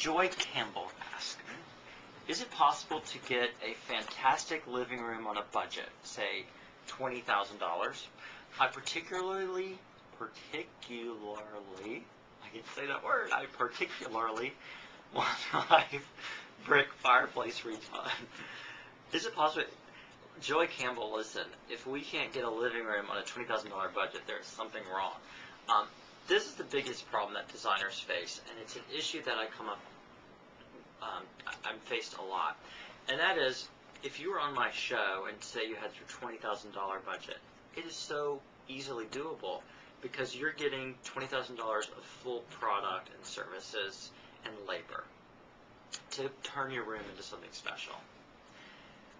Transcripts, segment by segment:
Joy Campbell asks, is it possible to get a fantastic living room on a budget, say $20,000? I particularly, I can say that word, I particularly want my brick fireplace redone. Is it possible? Joy Campbell, listen, if we can't get a living room on a $20,000 budget, there's something wrong. This is the biggest problem that designers face, and it's an issue that I'm faced a lot. And that is, if you were on my show and say you had your $20,000 budget, it is so easily doable because you're getting $20,000 of full product and services and labor to turn your room into something special.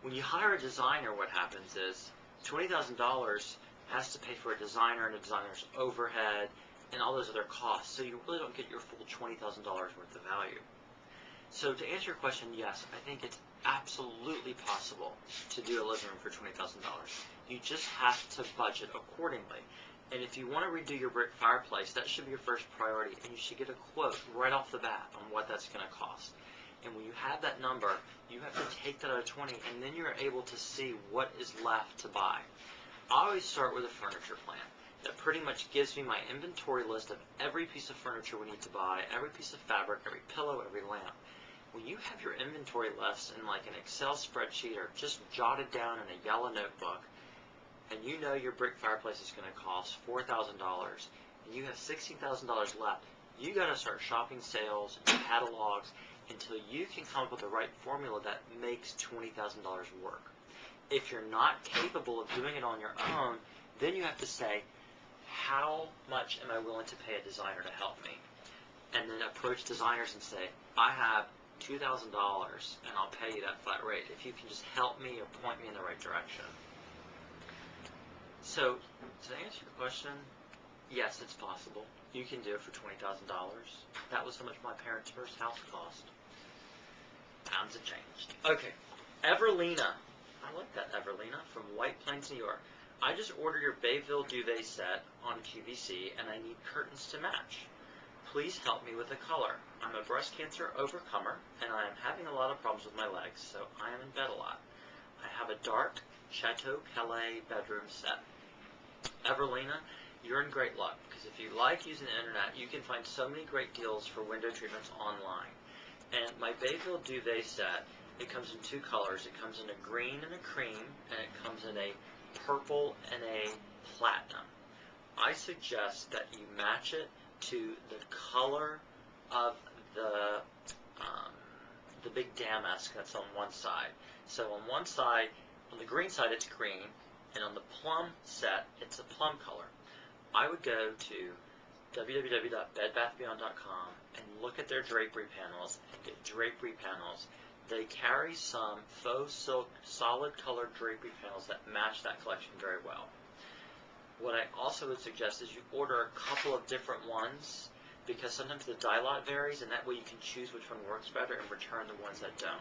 When you hire a designer, what happens is $20,000 has to pay for a designer and a designer's overhead and all those other costs, so you really don't get your full $20,000 worth of value. So to answer your question, yes, I think it's absolutely possible to do a living room for $20,000. You just have to budget accordingly. And if you want to redo your brick fireplace, that should be your first priority, and you should get a quote right off the bat on what that's going to cost. And when you have that number, you have to take that out of 20, and then you're able to see what is left to buy. I always start with a furniture plan that pretty much gives me my inventory list of every piece of furniture we need to buy, every piece of fabric, every pillow, every lamp. When you have your inventory list in like an Excel spreadsheet or just jotted down in a yellow notebook, and you know your brick fireplace is going to cost $4,000, and you have $16,000 left, you got to start shopping sales and catalogs until you can come up with the right formula that makes $20,000 work. If you're not capable of doing it on your own, then you have to say, how much am I willing to pay a designer to help me? And then approach designers and say, I have $2,000 and I'll pay you that flat rate if you can just help me or point me in the right direction. So, to answer your question, yes, it's possible. You can do it for $20,000. That was how much my parents' first house cost. Times have changed. Okay, Everlina. I like that, Everlina, from White Plains, New York. I just ordered your Bayville duvet set on QVC, and I need curtains to match. Please help me with the color. I'm a breast cancer overcomer, and I am having a lot of problems with my legs, so I am in bed a lot. I have a dark Chateau Calais bedroom set. Everlina, you're in great luck, because if you like using the internet, you can find so many great deals for window treatments online. And my Bayville duvet set, it comes in two colors. It comes in a green and a cream, and it comes in a purple and a platinum. I suggest that you match it to the color of the big damask that's on one side. So on one side, on the green side, it's green, and on the plum set, it's a plum color. I would go to www.bedbathbeyond.com and look at their drapery panels and get drapery panels. They carry some faux silk solid colored drapery panels that match that collection very well. What I also would suggest is you order a couple of different ones, because sometimes the dye lot varies, and that way you can choose which one works better and return the ones that don't.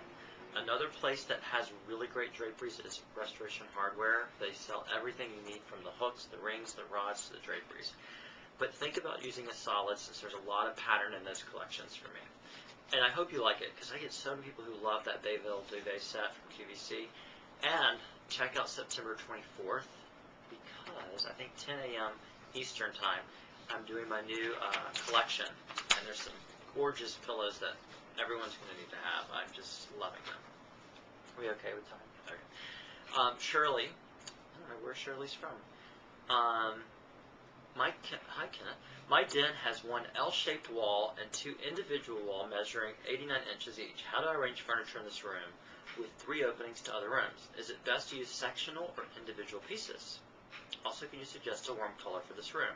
Another place that has really great draperies is Restoration Hardware. They sell everything you need, from the hooks, the rings, the rods, to the draperies. But think about using a solid, since there's a lot of pattern in those collections for me. And I hope you like it, because I get so many people who love that Bayville duvet set from QVC. And check out September 24th, because I think 10 a.m. Eastern time, I'm doing my new collection, and there's some gorgeous pillows that everyone's going to need to have. I'm just loving them. Are we okay with time? Okay. Shirley, I don't know where Shirley's from. Hi, Kenneth. My den has one L-shaped wall and two individual walls measuring 89 inches each. How do I arrange furniture in this room with 3 openings to other rooms? Is it best to use sectional or individual pieces? Also, can you suggest a warm color for this room?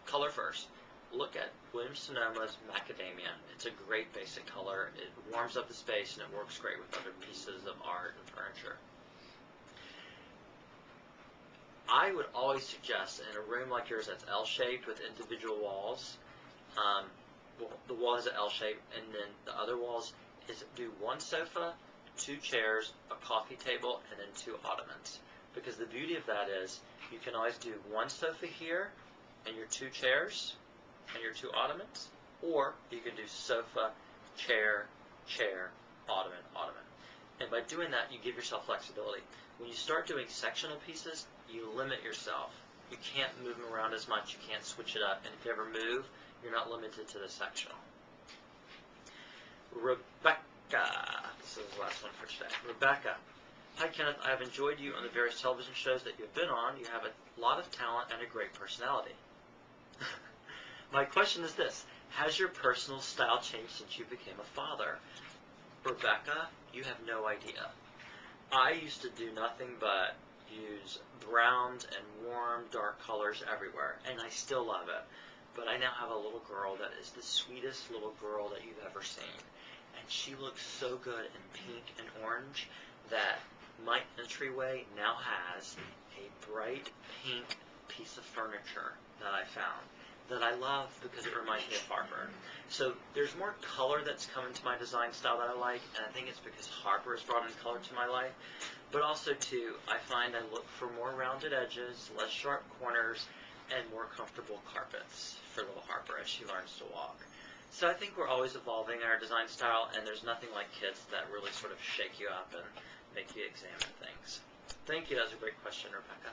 Color first. Look at Williams-Sonoma's Macadamia. It's a great basic color. It warms up the space, and it works great with other pieces of art and furniture. I would always suggest, in a room like yours that's L-shaped with individual walls, the wall has an L shape, and then the other walls is do 1 sofa, 2 chairs, a coffee table, and then 2 ottomans. Because the beauty of that is you can always do 1 sofa here and your 2 chairs and your 2 ottomans, or you can do sofa chair, chair, ottoman, ottoman. And by doing that, you give yourself flexibility. When you start doing sectional pieces, you limit yourself. You can't move them around as much. You can't switch it up. And if you ever move, you're not limited to the sectional. Rebecca. This is the last one for today. Rebecca. Hi, Kenneth. I have enjoyed you on the various television shows that you've been on. You have a lot of talent and a great personality. My question is this. Has your personal style changed since you became a father? Rebecca, you have no idea. I used to do nothing but use browns and warm, dark colors everywhere, and I still love it. But I now have a little girl that is the sweetest little girl that you've ever seen. And she looks so good in pink and orange that my entryway now has a bright pink piece of furniture that I found that I love because it reminds me of Harper. So there's more color that's come into my design style that I like, and I think it's because Harper has brought in color to my life. But also, too, I find I look for more rounded edges, less sharp corners, and more comfortable carpets for little Harper as she learns to walk. So I think we're always evolving in our design style, and there's nothing like kids that really sort of shake you up and make you examine things. Thank you. That was a great question, Rebecca.